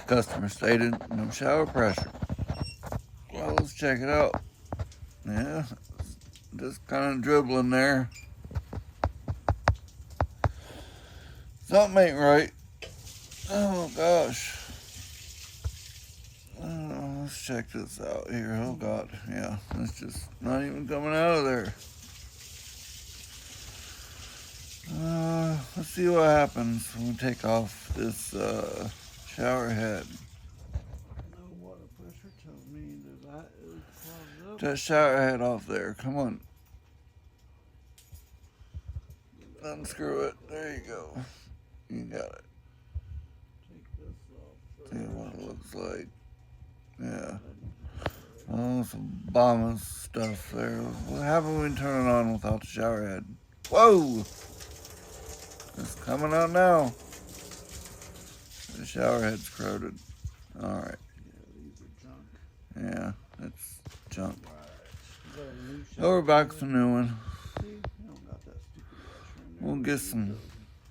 Customer stated no shower pressure. Well, let's check it out. Yeah, just kind of dribbling there. Something ain't right. Oh gosh. Let's check this out here. Oh god, yeah, it's just not even coming out of there. Let's see what happens when we take off this shower head. No water pressure tells me that is clogged up. That shower head off there. Come on. Unscrew it. There you go. You got it. Take this off. See what it looks like. Yeah. Oh, some bombing stuff there. What happened when we turn it on without the shower head? Whoa! It's coming out now. The shower head's corroded. Alright. Yeah, these are junk. Yeah, it's junk. Right. So we're back with a new one. See? You don't got that stupid washer in there. We'll get some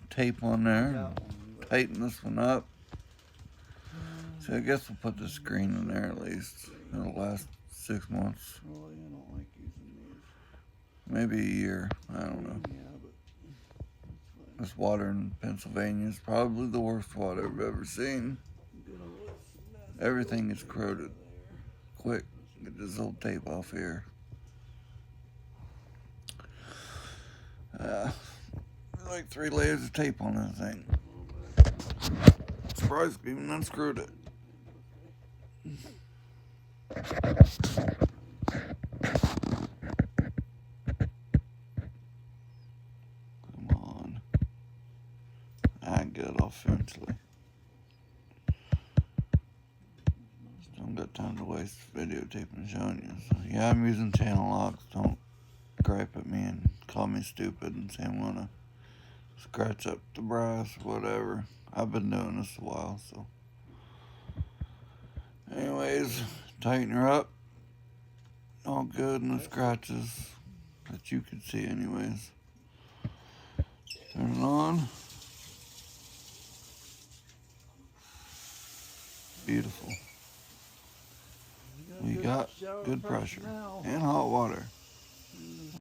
tape on there. Tighten this one up. So I guess we'll put the screen in there at least. It'll last 6 months. Well, I don't like using these. Maybe a year. I don't know. Yeah, but that's fine. This water in Pennsylvania is probably the worst water I've ever seen. Everything is corroded. Quick, get this old tape off here. Like 3 layers of tape on that thing. Surprised we even unscrewed it. Come on. I can get it off eventually. Still got time to waste videotaping and showing you. So yeah, I'm using channel locks. Don't gripe at me and call me stupid and say I'm gonna scratch up the brass, whatever. I've been doing this a while, so. Anyways, tighten her up. All good, no scratches that you can see anyways. Turn it on. Beautiful. We got good pressure and hot water.